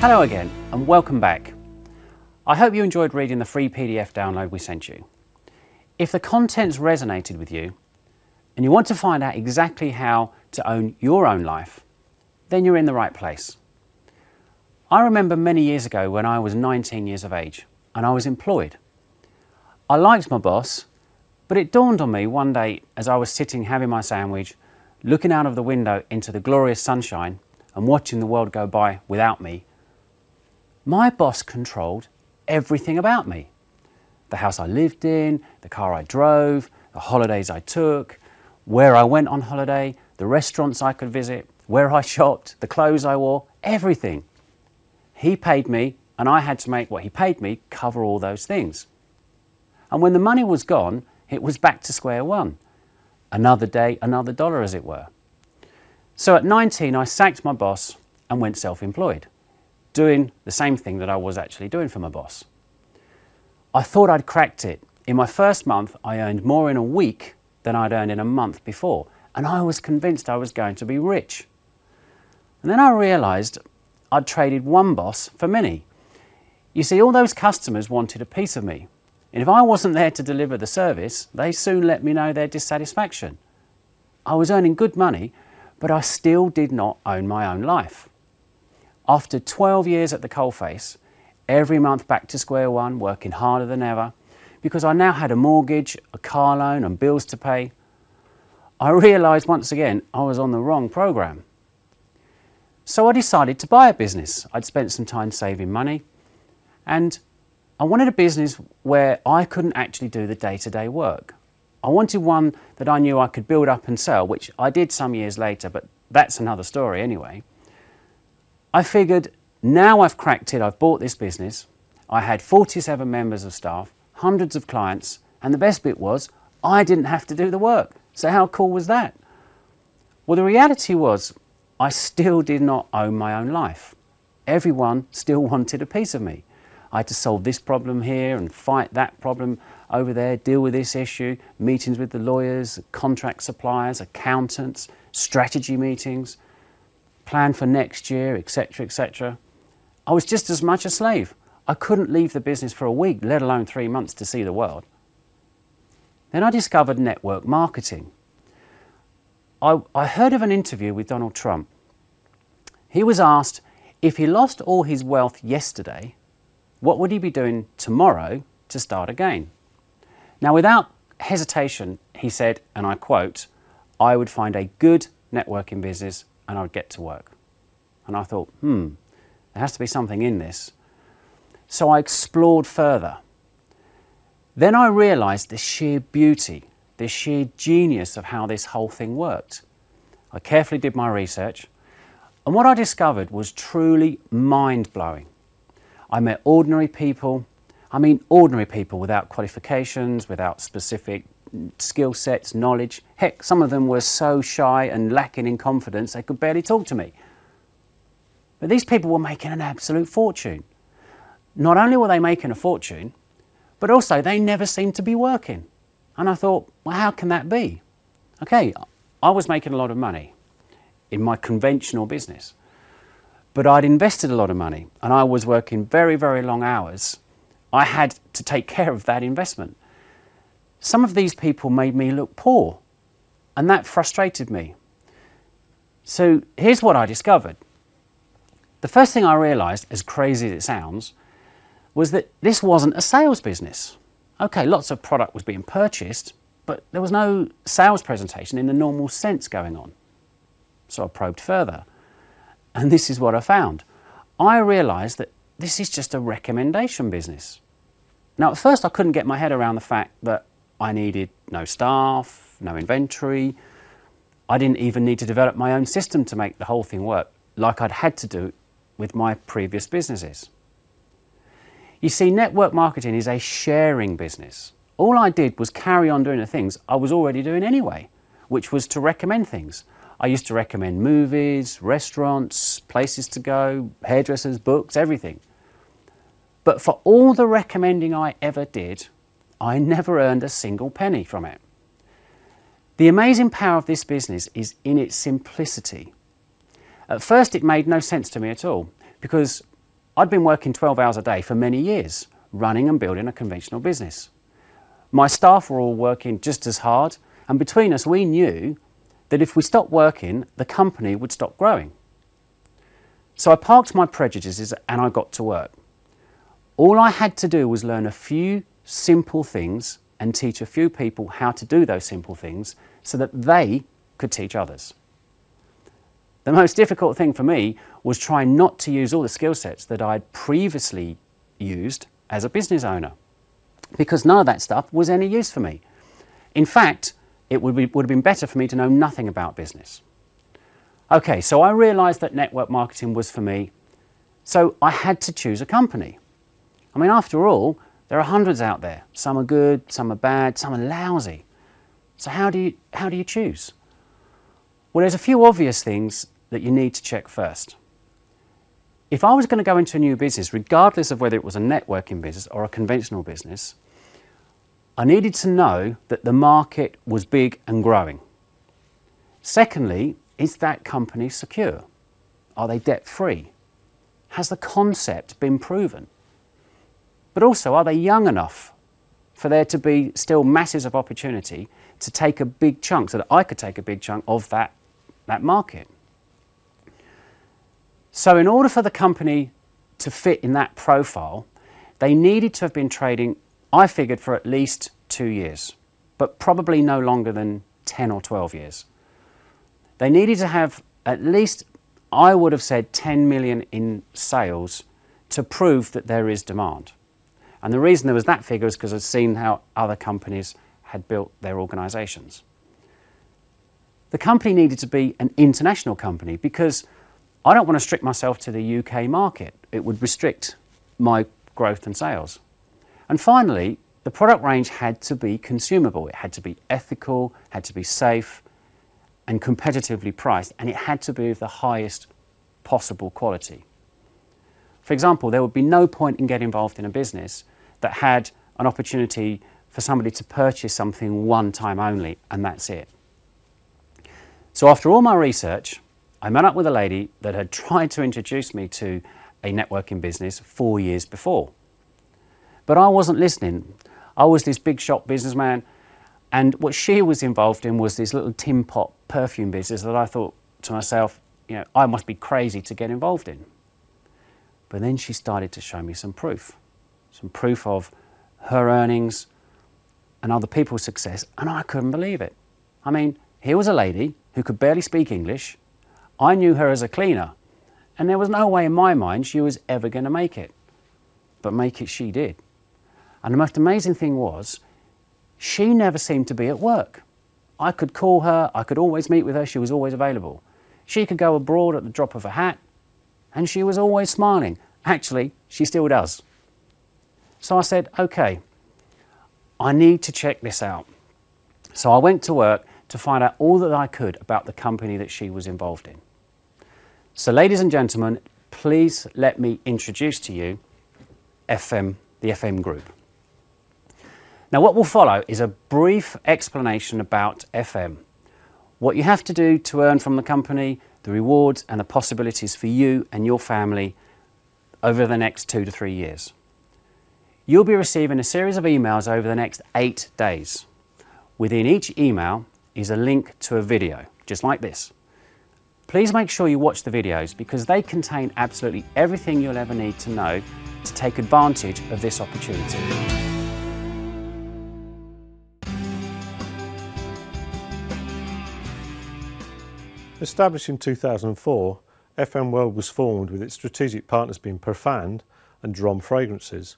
Hello again and welcome back. I hope you enjoyed reading the free PDF download we sent you. If the contents resonated with you and you want to find out exactly how to own your own life, then you're in the right place. I remember many years ago when I was 19 years of age and I was employed. I liked my boss, but it dawned on me one day as I was sitting having my sandwich, looking out of the window into the glorious sunshine and watching the world go by without me. My boss controlled everything about me. The house I lived in, the car I drove, the holidays I took, where I went on holiday, the restaurants I could visit, where I shopped, the clothes I wore, everything. He paid me and I had to make what he paid me cover all those things. And when the money was gone, it was back to square one. Another day, another dollar, as it were. So at 19, I sacked my boss and went self-employed, doing the same thing that I was actually doing for my boss. I thought I'd cracked it. In my first month, I earned more in a week than I'd earned in a month before, and I was convinced I was going to be rich. And then I realised I'd traded one boss for many. You see, all those customers wanted a piece of me, and if I wasn't there to deliver the service, they soon let me know their dissatisfaction. I was earning good money, but I still did not own my own life. After 12 years at the coalface, every month back to square one, working harder than ever, because I now had a mortgage, a car loan and bills to pay, I realised once again I was on the wrong programme. So I decided to buy a business. I'd spent some time saving money and I wanted a business where I couldn't actually do the day-to-day work. I wanted one that I knew I could build up and sell, which I did some years later, but that's another story anyway. I figured, now I've cracked it, I've bought this business. I had 47 members of staff, hundreds of clients, and the best bit was, I didn't have to do the work. So how cool was that? Well, the reality was, I still did not own my own life. Everyone still wanted a piece of me. I had to solve this problem here and fight that problem over there, deal with this issue, meetings with the lawyers, contract suppliers, accountants, strategy meetings, plan for next year, etc., etc. I was just as much a slave. I couldn't leave the business for a week, let alone 3 months to see the world. Then I discovered network marketing. I heard of an interview with Donald Trump. He was asked if he lost all his wealth yesterday, what would he be doing tomorrow to start again? Now, without hesitation, he said, and I quote, "I would find a good networking business and I would get to work." And I thought, there has to be something in this. So I explored further. Then I realised the sheer beauty, the sheer genius of how this whole thing worked. I carefully did my research, and what I discovered was truly mind-blowing. I met ordinary people, ordinary people without qualifications, without specific skill sets, knowledge. Heck, some of them were so shy and lacking in confidence they could barely talk to me. But these people were making an absolute fortune. Not only were they making a fortune, but also they never seemed to be working. And I thought, well, how can that be? Okay, I was making a lot of money in my conventional business, but I'd invested a lot of money and I was working very, very long hours. I had to take care of that investment. Some of these people made me look poor, and that frustrated me. So here's what I discovered. The first thing I realised, as crazy as it sounds, was that this wasn't a sales business. Okay, lots of product was being purchased, but there was no sales presentation in the normal sense going on. So I probed further, and this is what I found. I realised that this is just a recommendation business. Now, at first I couldn't get my head around the fact that I needed no staff, no inventory. I didn't even need to develop my own system to make the whole thing work, like I'd had to do with my previous businesses. You see, network marketing is a sharing business. All I did was carry on doing the things I was already doing anyway, which was to recommend things. I used to recommend movies, restaurants, places to go, hairdressers, books, everything. But for all the recommending I ever did, I never earned a single penny from it. The amazing power of this business is in its simplicity. At first, it made no sense to me at all, because I'd been working 12 hours a day for many years, running and building a conventional business. My staff were all working just as hard, and between us we knew that if we stopped working, the company would stop growing. So I parked my prejudices and I got to work. All I had to do was learn a few simple things and teach a few people how to do those simple things so that they could teach others. The most difficult thing for me was trying not to use all the skill sets that I'd previously used as a business owner, because none of that stuff was any use for me. In fact, it would have been better for me to know nothing about business. Okay, so I realised that network marketing was for me, so I had to choose a company. I mean, after all, there are hundreds out there. Some are good, some are bad, some are lousy. So how do you choose? Well, there's a few obvious things that you need to check first. If I was going to go into a new business, regardless of whether it was a networking business or a conventional business, I needed to know that the market was big and growing. Secondly, is that company secure? Are they debt-free? Has the concept been proven? But also, are they young enough for there to be still masses of opportunity to take a big chunk, so that I could take a big chunk of that market? So in order for the company to fit in that profile, they needed to have been trading, I figured, for at least 2 years, but probably no longer than 10 or 12 years. They needed to have at least, I would have said, 10 million in sales to prove that there is demand. And the reason there was that figure is because I'd seen how other companies had built their organisations. The company needed to be an international company because I don't want to restrict myself to the UK market. It would restrict my growth and sales. And finally, the product range had to be consumable. It had to be ethical, had to be safe and competitively priced, and it had to be of the highest possible quality. For example, there would be no point in getting involved in a business that had an opportunity for somebody to purchase something one time only, and that's it. So after all my research, I met up with a lady that had tried to introduce me to a networking business 4 years before. But I wasn't listening. I was this big shop businessman, and what she was involved in was this little tin pot perfume business that I thought to myself, you know, I must be crazy to get involved in. But then she started to show me some proof of her earnings and other people's success, and I couldn't believe it. I mean, here was a lady who could barely speak English. I knew her as a cleaner, and there was no way in my mind she was ever going to make it. But make it she did. And the most amazing thing was, she never seemed to be at work. I could call her, I could always meet with her, she was always available. She could go abroad at the drop of a hat, and she was always smiling. Actually, she still does. So I said, okay, I need to check this out. So I went to work to find out all that I could about the company that she was involved in. So ladies and gentlemen, please let me introduce to you the FM Group. Now what will follow is a brief explanation about FM, what you have to do to earn from the company, the rewards and the possibilities for you and your family over the next 2 to 3 years. You'll be receiving a series of emails over the next 8 days. Within each email is a link to a video, just like this. Please make sure you watch the videos because they contain absolutely everything you'll ever need to know to take advantage of this opportunity. Established in 2004, FM World was formed with its strategic partners being Profound and Drom Fragrances.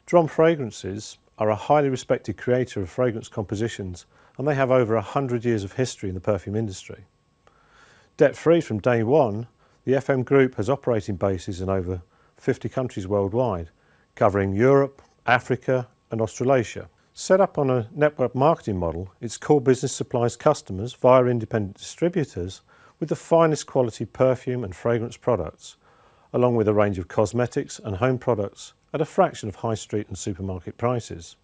Drom Fragrances are a highly respected creator of fragrance compositions, and they have over 100 years of history in the perfume industry. Debt-free from day one, the FM Group has operating bases in over 50 countries worldwide, covering Europe, Africa and Australasia. Set up on a network marketing model, its core business supplies customers via independent distributors with the finest quality perfume and fragrance products, along with a range of cosmetics and home products at a fraction of high street and supermarket prices.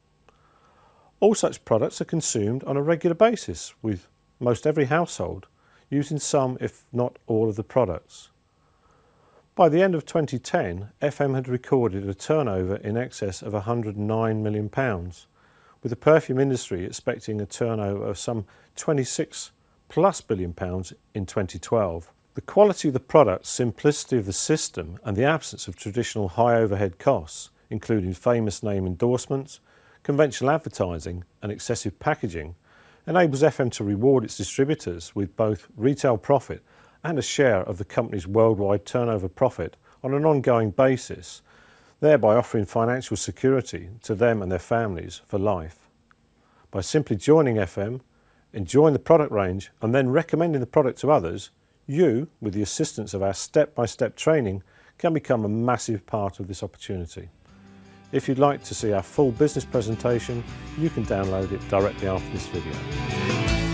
All such products are consumed on a regular basis, with most every household using some, if not all, of the products. By the end of 2010, FM had recorded a turnover in excess of £109 million, with the perfume industry expecting a turnover of some £26+ billion in 2012. The quality of the product, simplicity of the system and the absence of traditional high overhead costs, including famous name endorsements, conventional advertising and excessive packaging, enables FM to reward its distributors with both retail profit and a share of the company's worldwide turnover profit on an ongoing basis, thereby offering financial security to them and their families for life. By simply joining FM, enjoying the product range and then recommending the product to others, you, with the assistance of our step-by-step training, can become a massive part of this opportunity. If you'd like to see our full business presentation, you can download it directly after this video.